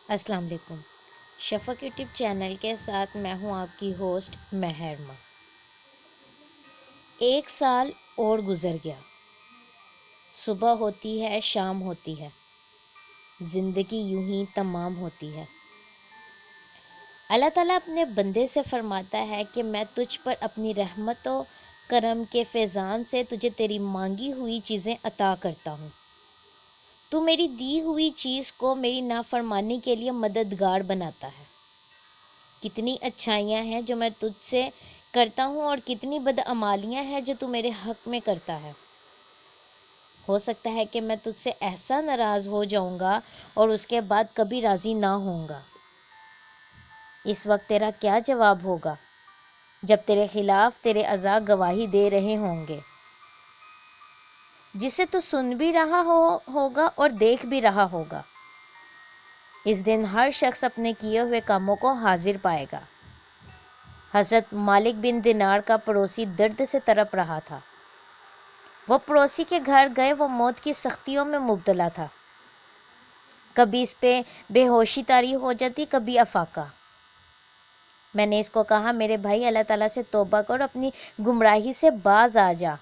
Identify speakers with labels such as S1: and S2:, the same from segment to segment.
S1: السلام علیکم۔ شفق YouTube channel کے ساتھ میں ہوں آپ کی ہوسٹ مہرما۔ ایک سال اور گزر گیا، صبح ہوتی ہے شام ہوتی ہے، زندگی یوں ہی تمام ہوتی ہے۔ اللہ تعالیٰ اپنے بندے سے فرماتا ہے کہ میں تجھ پر اپنی رحمت و کرم کے فیضان سے تجھے تیری مانگی ہوئی چیزیں عطا کرتا ہوں۔ تو میری دی ہوئی چیز کو میری نافرمانی کے لیے مددگار بناتا ہے۔ کتنی اچھائیاں ہیں جو میں تجھ سے کرتا ہوں اور کتنی بدعمالیاں ہیں جو تو میرے حق میں کرتا ہے۔ ہو سکتا ہے کہ میں تجھ سے ایسا ناراض ہو جاؤں گا اور اس کے بعد کبھی راضی نہ ہوں گا۔ اس وقت تیرا کیا جواب ہوگا جب تیرے خلاف تیرے اعضاء گواہی دے رہے ہوں گے، جسے تو سن بھی رہا ہوگا اور دیکھ بھی رہا ہوگا۔ اس دن ہر شخص اپنے کیے ہوئے کاموں کو حاضر پائے گا۔ حضرت مالک بن دینار کا پڑوسی درد سے تڑپ رہا تھا۔ وہ پڑوسی کے گھر گئے، وہ موت کی سختیوں میں مبتلا تھا۔ کبھی اس پہ بے ہوشی طاری ہو جاتی، کبھی افاقہ۔ میں نے اس کو کہا، میرے بھائی اللہ تعالیٰ سے توبہ کر، اپنی گمراہی سے باز آ جا۔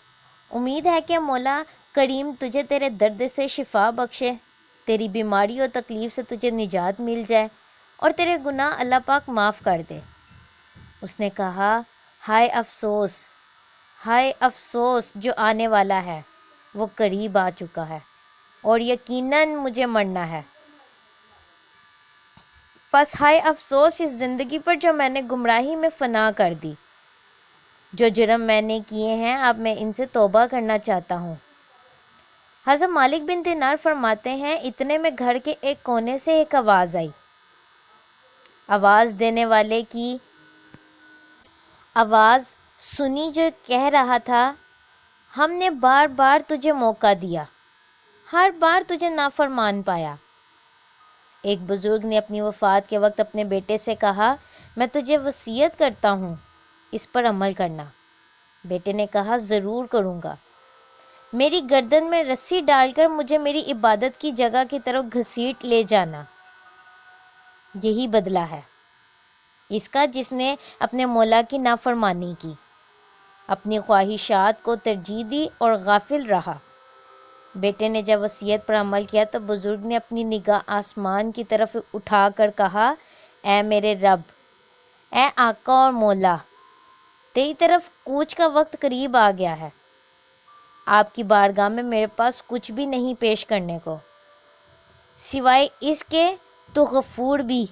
S1: امید ہے کہ مولا کریم تجھے تیرے درد سے شفا بخشے، تیری بیماری اور تکلیف سے تجھے نجات مل جائے اور تیرے گناہ اللہ پاک معاف کر دے۔ اس نے کہا، ہائے افسوس، ہائے افسوس، جو آنے والا ہے وہ قریب آ چکا ہے اور یقیناً مجھے مرنا ہے۔ پس ہائے افسوس اس زندگی پر جو میں نے گمراہی میں فنا کر دی۔ جو جرم میں نے کیے ہیں اب میں ان سے توبہ کرنا چاہتا ہوں۔ حضرت مالک بن دینار فرماتے ہیں، اتنے میں گھر کے ایک کونے سے ایک آواز آئی۔ آواز دینے والے کی آواز سنی جو کہہ رہا تھا، ہم نے بار بار تجھے موقع دیا، ہر بار تجھے نافرمان پایا۔ ایک بزرگ نے اپنی وفات کے وقت اپنے بیٹے سے کہا، میں تجھے وصیت کرتا ہوں، اس پر عمل کرنا۔ بیٹے نے کہا، ضرور کروں گا۔ میری گردن میں رسی ڈال کر مجھے میری عبادت کی جگہ کی طرف گھسیٹ لے جانا، یہی بدلہ ہے اس کا جس نے اپنے مولا کی نافرمانی کی، اپنی خواہشات کو ترجیح دی اور غافل رہا۔ بیٹے نے جب وصیت پر عمل کیا تو بزرگ نے اپنی نگاہ آسمان کی طرف اٹھا کر کہا، اے میرے رب، اے آقا اور مولا، تیری طرف کوچ کا وقت قریب آ گیا ہے۔ آپ کی بارگاہ میں میرے پاس کچھ بھی نہیں پیش کرنے کو، سوائے اس کے تو غفور بھی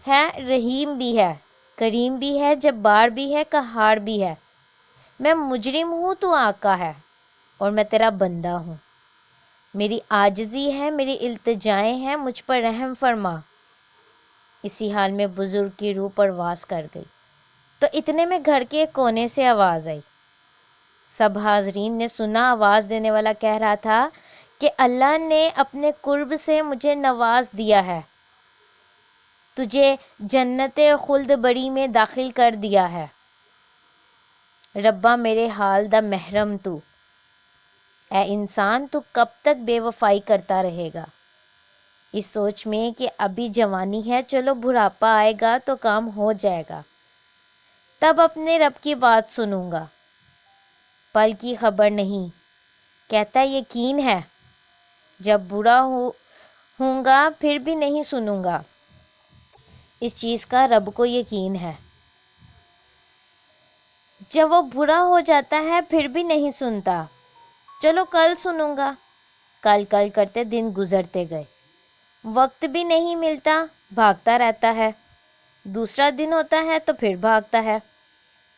S1: ہے، رحیم بھی ہے، کریم بھی ہے، جبار بھی ہے، قہار بھی ہے۔ میں مجرم ہوں، تو آقا ہے اور میں تیرا بندہ ہوں۔ میری عاجزی ہے، میری التجائیں ہیں، مجھ پر رحم فرما۔ اسی حال میں بزرگ کی روح پرواز کر گئی تو اتنے میں گھر کے ایک کونے سے آواز آئی۔ سب حاضرین نے سنا، آواز دینے والا کہہ رہا تھا کہ اللہ نے اپنے قرب سے مجھے نواز دیا ہے، تجھے جنت خلد بری میں داخل کر دیا ہے۔ ربا میرے حال دا محرم تو، اے انسان تو کب تک بے وفائی کرتا رہے گا؟ اس سوچ میں کہ ابھی جوانی ہے، چلو بڑھاپا آئے گا تو کام ہو جائے گا، تب اپنے رب کی بات سنوں گا۔ پل کی خبر نہیں، کہتا یقین ہے، جب برا ہوں گا پھر بھی نہیں سنوں گا۔ اس چیز کا رب کو یقین ہے، جب وہ برا ہو جاتا ہے پھر بھی نہیں سنتا، چلو کل سنوں گا۔ کل کل کرتے دن گزرتے گئے، وقت بھی نہیں ملتا، بھاگتا رہتا ہے۔ دوسرا دن ہوتا ہے تو پھر بھاگتا ہے۔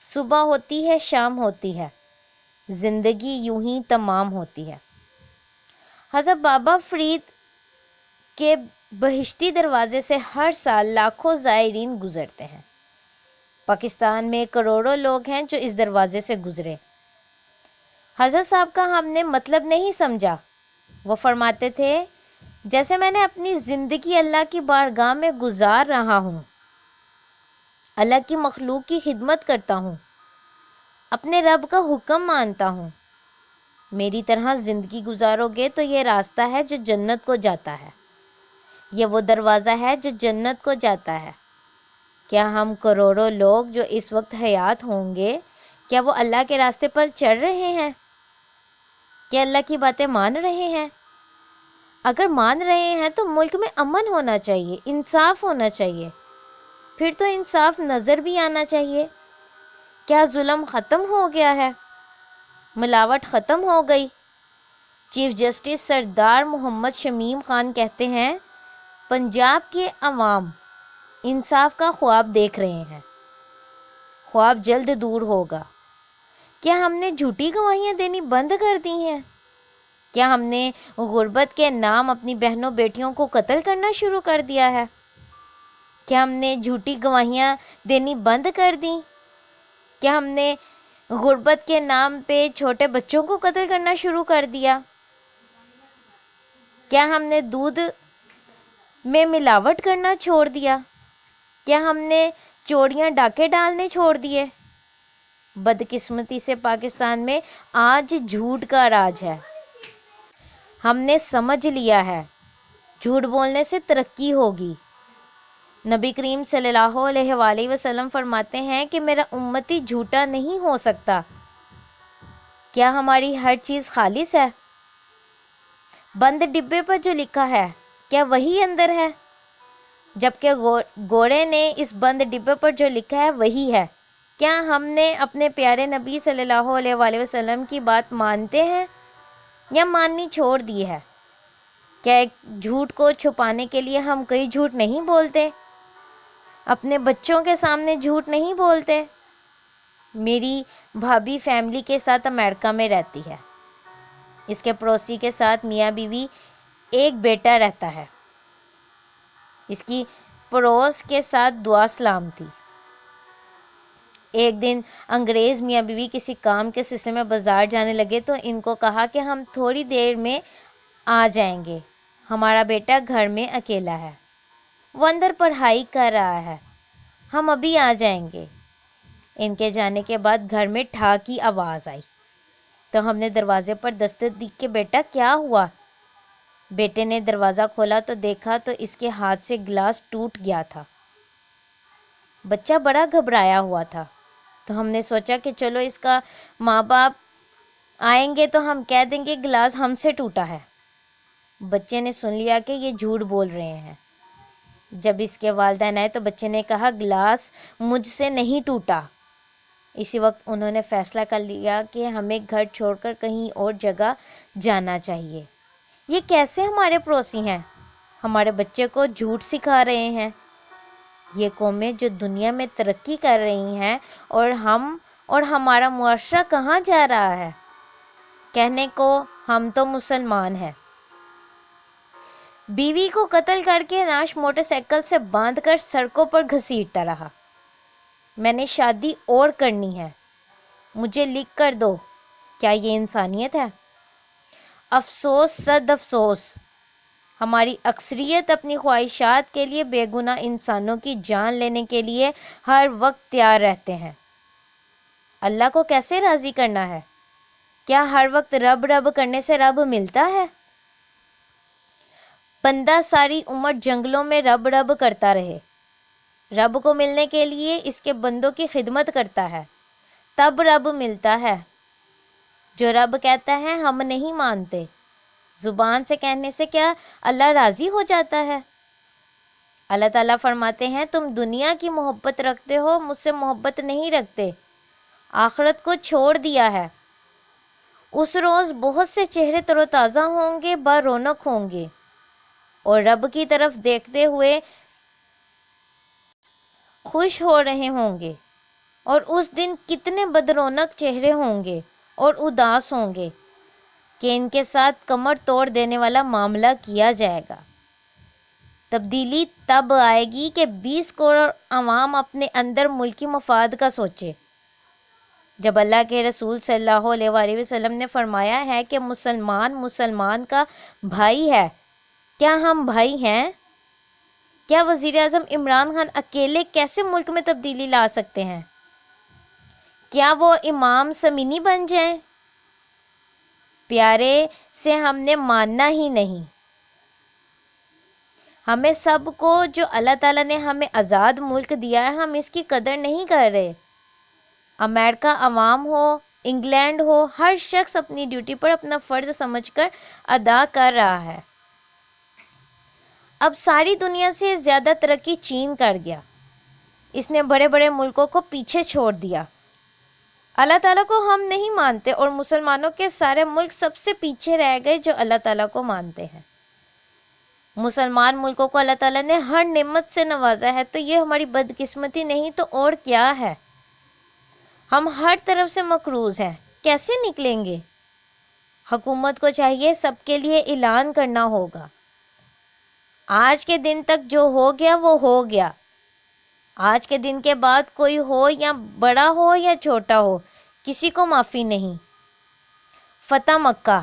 S1: صبح ہوتی ہے، شام ہوتی ہے، زندگی یوں ہی تمام ہوتی ہے۔ حضرت بابا فرید کے بہشتی دروازے سے ہر سال لاکھوں زائرین گزرتے ہیں۔ پاکستان میں کروڑوں لوگ ہیں جو اس دروازے سے گزرے۔ حضرت صاحب کا ہم نے مطلب نہیں سمجھا۔ وہ فرماتے تھے، جیسے میں نے اپنی زندگی اللہ کی بارگاہ میں گزار رہا ہوں، اللہ کی مخلوق کی خدمت کرتا ہوں، اپنے رب کا حکم مانتا ہوں، میری طرح زندگی گزارو گے تو یہ راستہ ہے جو جنت کو جاتا ہے۔ یہ وہ دروازہ ہے جو جنت کو جاتا ہے۔ کیا ہم کروڑوں لوگ جو اس وقت حیات ہوں گے، کیا وہ اللہ کے راستے پر چل رہے ہیں؟ کیا اللہ کی باتیں مان رہے ہیں؟ اگر مان رہے ہیں تو ملک میں امن ہونا چاہیے، انصاف ہونا چاہیے، پھر تو انصاف نظر بھی آنا چاہیے۔ کیا ظلم ختم ہو گیا ہے؟ ملاوٹ ختم ہو گئی؟ چیف جسٹس سردار محمد شمیم خان کہتے ہیں، پنجاب کے عوام انصاف کا خواب دیکھ رہے ہیں، خواب جلد دور ہوگا۔ کیا ہم نے جھوٹی گواہیاں دینی بند کر دی ہیں؟ کیا ہم نے غربت کے نام اپنی بہنوں بیٹیوں کو قتل کرنا شروع کر دیا ہے؟ کیا ہم نے جھوٹی گواہیاں دینی بند کر دیں؟ کیا ہم نے غربت کے نام پہ چھوٹے بچوں کو قتل کرنا شروع کر دیا؟ کیا ہم نے دودھ میں ملاوٹ کرنا چھوڑ دیا؟ کیا ہم نے چوریاں ڈاکے ڈالنے چھوڑ دیے؟ بدقسمتی سے پاکستان میں آج جھوٹ کا راج ہے۔ ہم نے سمجھ لیا ہے جھوٹ بولنے سے ترقی ہوگی۔ نبی کریم صلی اللہ علیہ وآلہ وسلم فرماتے ہیں کہ میرا امتی جھوٹا نہیں ہو سکتا۔ کیا ہماری ہر چیز خالص ہے؟ بند ڈبے پر جو لکھا ہے کیا وہی اندر ہے؟ جبکہ گوڑے نے اس بند ڈبے پر جو لکھا ہے وہی ہے۔ کیا ہم نے اپنے پیارے نبی صلی اللہ علیہ وآلہ وسلم کی بات مانتے ہیں یا ماننی چھوڑ دی ہے؟ کیا ایک جھوٹ کو چھپانے کے لیے ہم کئی جھوٹ نہیں بولتے؟ اپنے بچوں کے سامنے جھوٹ نہیں بولتے؟ میری بھابھی فیملی کے ساتھ امریکہ میں رہتی ہے۔ اس کے پڑوسی کے ساتھ میاں بیوی ایک بیٹا رہتا ہے۔ اس کی پڑوس کے ساتھ دعا سلام تھی۔ ایک دن انگریز میاں بیوی کسی کام کے سلسلے میں بازار جانے لگے تو ان کو کہا کہ ہم تھوڑی دیر میں آ جائیں گے، ہمارا بیٹا گھر میں اکیلا ہے، وہ اندر پڑھائی کر رہا ہے، ہم ابھی آ جائیں گے۔ ان کے جانے کے بعد گھر میں ٹھا کی آواز آئی تو ہم نے دروازے پر دستک دی کہ بیٹا کیا ہوا؟ بیٹے نے دروازہ کھولا تو دیکھا تو اس کے ہاتھ سے گلاس ٹوٹ گیا تھا۔ بچہ بڑا گھبرایا ہوا تھا تو ہم نے سوچا کہ چلو اس کا ماں باپ آئیں گے تو ہم کہہ دیں گے گلاس ہم سے ٹوٹا ہے۔ بچے نے سن لیا کہ یہ جھوٹ بول رہے ہیں۔ جب اس کے والدین آئے تو بچے نے کہا گلاس مجھ سے نہیں ٹوٹا۔ اسی وقت انہوں نے فیصلہ کر لیا کہ ہمیں گھر چھوڑ کر کہیں اور جگہ جانا چاہیے۔ یہ کیسے ہمارے پڑوسی ہیں؟ ہمارے بچے کو جھوٹ سکھا رہے ہیں۔ یہ قومیں جو دنیا میں ترقی کر رہی ہیں اور ہمارا معاشرہ کہاں جا رہا ہے؟ کہنے کو ہم تو مسلمان ہیں۔ بیوی کو قتل کر کے نعش موٹر سائیکل سے باندھ کر سڑکوں پر گھسیٹتا رہا۔ میں نے شادی اور کرنی ہے، مجھے لکھ کر دو۔ کیا یہ انسانیت ہے؟ افسوس صد افسوس، ہماری اکثریت اپنی خواہشات کے لیے بے گناہ انسانوں کی جان لینے کے لیے ہر وقت تیار رہتے ہیں۔ اللہ کو کیسے راضی کرنا ہے؟ کیا ہر وقت رب رب کرنے سے رب ملتا ہے؟ بندہ ساری عمر جنگلوں میں رب رب کرتا رہے، رب کو ملنے کے لیے اس کے بندوں کی خدمت کرتا ہے، تب رب ملتا ہے۔ جو رب کہتا ہے ہم نہیں مانتے، زبان سے کہنے سے کیا اللہ راضی ہو جاتا ہے؟ اللہ تعالیٰ فرماتے ہیں تم دنیا کی محبت رکھتے ہو، مجھ سے محبت نہیں رکھتے، آخرت کو چھوڑ دیا ہے۔ اس روز بہت سے چہرے تر و تازہ ہوں گے، با رونق ہوں گے، اور رب کی طرف دیکھتے ہوئے خوش ہو رہے ہوں گے، اور اس دن کتنے بدرونق چہرے ہوں گے اور اداس ہوں گے کہ ان کے ساتھ کمر توڑ دینے والا معاملہ کیا جائے گا۔ تبدیلی تب آئے گی کہ 20 کروڑ عوام اپنے اندر ملکی مفاد کا سوچے۔ جب اللہ کے رسول صلی اللہ علیہ وآلہ وسلم نے فرمایا ہے کہ مسلمان کا بھائی ہے، کیا ہم بھائی ہیں؟ کیا وزیر اعظم عمران خان اکیلے کیسے ملک میں تبدیلی لا سکتے ہیں؟ کیا وہ امام سمینی بن جائیں؟ پیارے سے ہم نے ماننا ہی نہیں۔ ہمیں سب کو جو اللہ تعالیٰ نے ہمیں آزاد ملک دیا ہے ہم اس کی قدر نہیں کر رہے۔ امریکہ عوام ہو، انگلینڈ ہو، ہر شخص اپنی ڈیوٹی پر اپنا فرض سمجھ کر ادا کر رہا ہے۔ اب ساری دنیا سے زیادہ ترقی چین کر گیا، اس نے بڑے بڑے ملکوں کو پیچھے چھوڑ دیا۔ اللہ تعالیٰ کو ہم نہیں مانتے اور مسلمانوں کے سارے ملک سب سے پیچھے رہ گئے جو اللہ تعالیٰ کو مانتے ہیں۔ مسلمان ملکوں کو اللہ تعالیٰ نے ہر نعمت سے نوازا ہے، تو یہ ہماری بدقسمتی نہیں تو اور کیا ہے؟ ہم ہر طرف سے مقروض ہیں، کیسے نکلیں گے؟ حکومت کو چاہیے سب کے لیے اعلان کرنا ہوگا، آج کے دن تک جو ہو گیا وہ ہو گیا، آج کے دن کے بعد کوئی ہو یا بڑا ہو یا چھوٹا ہو، کسی کو معافی نہیں۔ فتح مکہ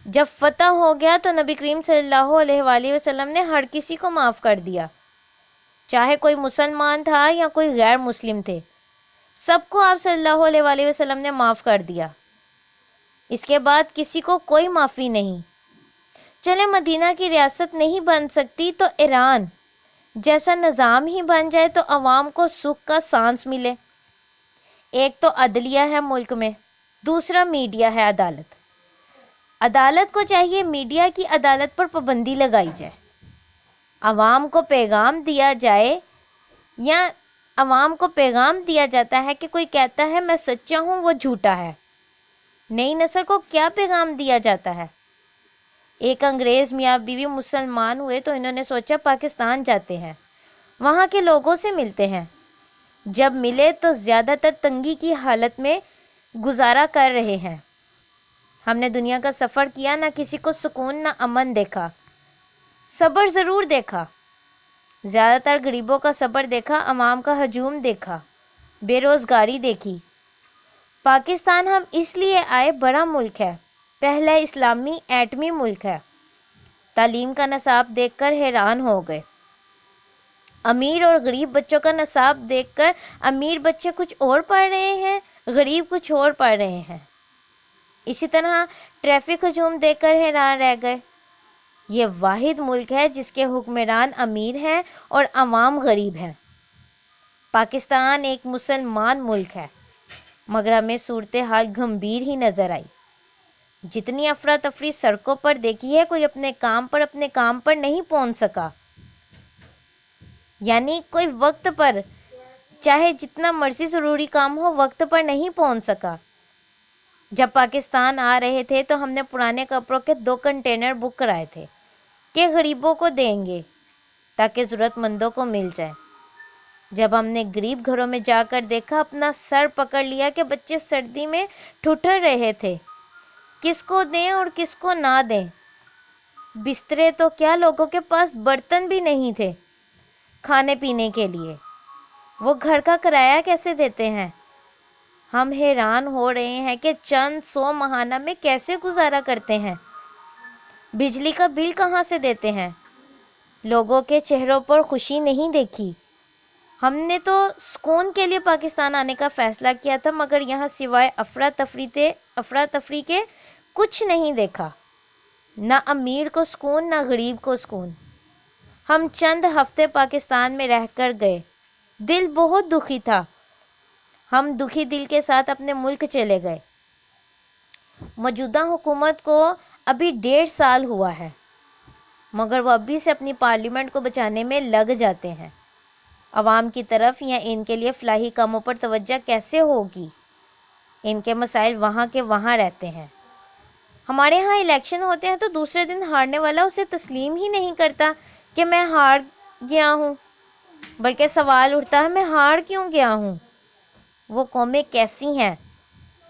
S1: جب فتح ہو گیا تو نبی کریم صلی اللہ علیہ وآلہ وسلم نے ہر کسی کو معاف کر دیا، چاہے کوئی مسلمان تھا یا کوئی غیر مسلم تھے، سب کو آپ صلی اللہ علیہ وآلہ وسلم نے معاف کر دیا۔ اس کے بعد کسی کو کوئی معافی نہیں۔ چلے مدینہ کی ریاست نہیں بن سکتی تو ایران جیسا نظام ہی بن جائے تو عوام کو سکھ کا سانس ملے۔ ایک تو عدلیہ ہے ملک میں، دوسرا میڈیا ہے عدالت۔ عدالت کو چاہیے میڈیا کی عدالت پر پابندی لگائی جائے، عوام کو پیغام دیا جائے، یا عوام کو پیغام دیا جاتا ہے کہ کوئی کہتا ہے میں سچا ہوں وہ جھوٹا ہے، نئی نسل کو کیا پیغام دیا جاتا ہے؟ ایک انگریز میاں بیوی مسلمان ہوئے تو انہوں نے سوچا پاکستان جاتے ہیں، وہاں کے لوگوں سے ملتے ہیں۔ جب ملے تو زیادہ تر تنگی کی حالت میں گزارا کر رہے ہیں۔ ہم نے دنیا کا سفر کیا، نہ کسی کو سکون نہ امن دیکھا، صبر ضرور دیکھا، زیادہ تر غریبوں کا صبر دیکھا، عوام کا ہجوم دیکھا، بے روزگاری دیکھی۔ پاکستان ہم اس لیے آئے، بڑا ملک ہے، پہلا اسلامی ایٹمی ملک ہے۔ تعلیم کا نصاب دیکھ کر حیران ہو گئے، امیر اور غریب بچوں کا نصاب دیکھ کر امیر بچے کچھ اور پڑھ رہے ہیں، غریب کچھ اور پڑھ رہے ہیں۔ اسی طرح ٹریفک ہجوم دیکھ کر حیران رہ گئے۔ یہ واحد ملک ہے جس کے حکمران امیر ہیں اور عوام غریب ہیں۔ پاکستان ایک مسلمان ملک ہے، مگر ہمیں صورتحال گھمبیر ہی نظر آئی۔ جتنی افراتفری سڑکوں پر دیکھی ہے، کوئی اپنے کام پر نہیں پہنچ سکا، یعنی کوئی وقت پر، چاہے جتنا مرضی ضروری کام ہو، وقت پر نہیں پہنچ سکا۔ جب پاکستان آ رہے تھے تو ہم نے پرانے کپڑوں کے 2 کنٹینر بک کرائے تھے کہ غریبوں کو دیں گے تاکہ ضرورت مندوں کو مل جائے۔ جب ہم نے غریب گھروں میں جا کر دیکھا، اپنا سر پکڑ لیا کہ بچے سردی میں ٹھٹر رہے تھے، کس کو دیں اور کس کو نہ دیں۔ بسترے تو کیا، لوگوں کے پاس برتن بھی نہیں تھے کھانے پینے کے لیے، وہ گھر کا کرایہ کیسے دیتے ہیں؟ ہم حیران ہو رہے ہیں کہ چند 100 ماہانہ میں کیسے گزارا کرتے ہیں، بجلی کا بل کہاں سے دیتے ہیں۔ لوگوں کے چہروں پر خوشی نہیں دیکھی۔ ہم نے تو سکون کے لیے پاکستان آنے کا فیصلہ کیا تھا، مگر یہاں سوائے افراتفری کے کچھ نہیں دیکھا، نہ امیر کو سکون نہ غریب کو سکون۔ ہم چند ہفتے پاکستان میں رہ کر گئے، دل بہت دکھی تھا، ہم دکھی دل کے ساتھ اپنے ملک چلے گئے۔ موجودہ حکومت کو ابھی 1.5 سال ہوا ہے، مگر وہ ابھی سے اپنی پارلیمنٹ کو بچانے میں لگ جاتے ہیں۔ عوام کی طرف یا ان کے لیے فلاحی کاموں پر توجہ کیسے ہوگی؟ ان کے مسائل وہاں کے وہاں رہتے ہیں۔ ہمارے ہاں الیکشن ہوتے ہیں تو دوسرے دن ہارنے والا اسے تسلیم ہی نہیں کرتا کہ میں ہار گیا ہوں، بلکہ سوال اٹھتا ہے میں ہار کیوں گیا ہوں؟ وہ قومیں کیسی ہیں؟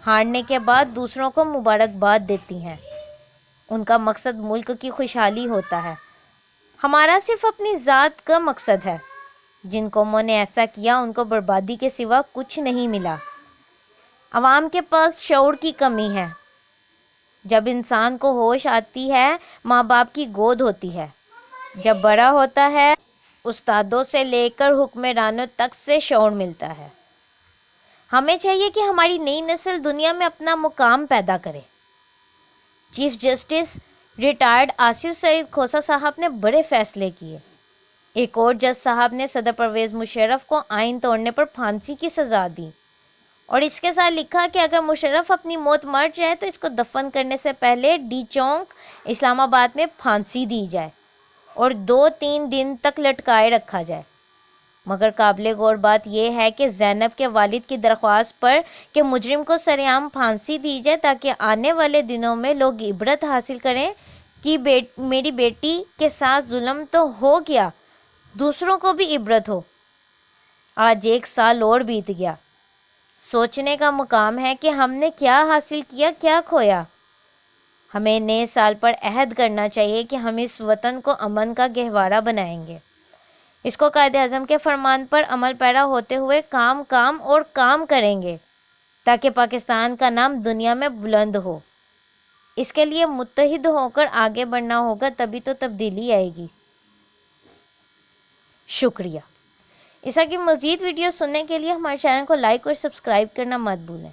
S1: ہارنے کے بعد دوسروں کو مبارکباد دیتی ہیں، ان کا مقصد ملک کی خوشحالی ہوتا ہے، ہمارا صرف اپنی ذات کا مقصد ہے۔ جن قوموں نے ایسا کیا ان کو بربادی کے سوا کچھ نہیں ملا۔ عوام کے پاس شعور کی کمی ہے۔ جب انسان کو ہوش آتی ہے، ماں باپ کی گود ہوتی ہے، جب بڑا ہوتا ہے، استادوں سے لے کر حکمرانوں تک سے شعور ملتا ہے۔ ہمیں چاہیے کہ ہماری نئی نسل دنیا میں اپنا مقام پیدا کرے۔ چیف جسٹس ریٹائرڈ آصف سعید کھوسہ صاحب نے بڑے فیصلے کیے۔ ایک اور جج صاحب نے صدر پرویز مشرف کو آئین توڑنے پر پھانسی کی سزا دی اور اس کے ساتھ لکھا کہ اگر مشرف اپنی موت مر جائے تو اس کو دفن کرنے سے پہلے ڈی چونک اسلام آباد میں پھانسی دی جائے اور 2-3 دن تک لٹکائے رکھا جائے۔ مگر قابل غور بات یہ ہے کہ زینب کے والد کی درخواست پر کہ مجرم کو سرعام پھانسی دی جائے تاکہ آنے والے دنوں میں لوگ عبرت حاصل کریں کہ میری بیٹی کے ساتھ ظلم تو ہو گیا، دوسروں کو بھی عبرت ہو۔ آج 1 سال اور بیت گیا۔ سوچنے کا مقام ہے کہ ہم نے کیا حاصل کیا، کیا کھویا۔ ہمیں نئے سال پر عہد کرنا چاہیے کہ ہم اس وطن کو امن کا گہوارہ بنائیں گے، اس کو قائد اعظم کے فرمان پر عمل پیرا ہوتے ہوئے کام کریں گے تاکہ پاکستان کا نام دنیا میں بلند ہو۔ اس کے لیے متحد ہو کر آگے بڑھنا ہوگا، تبھی تو تبدیلی آئے گی۔ شکریہ۔ اس طرح کی مزید ویڈیو سننے کے لیے ہمارے چینل کو لائک اور سبسکرائب کرنا مت بھولیں۔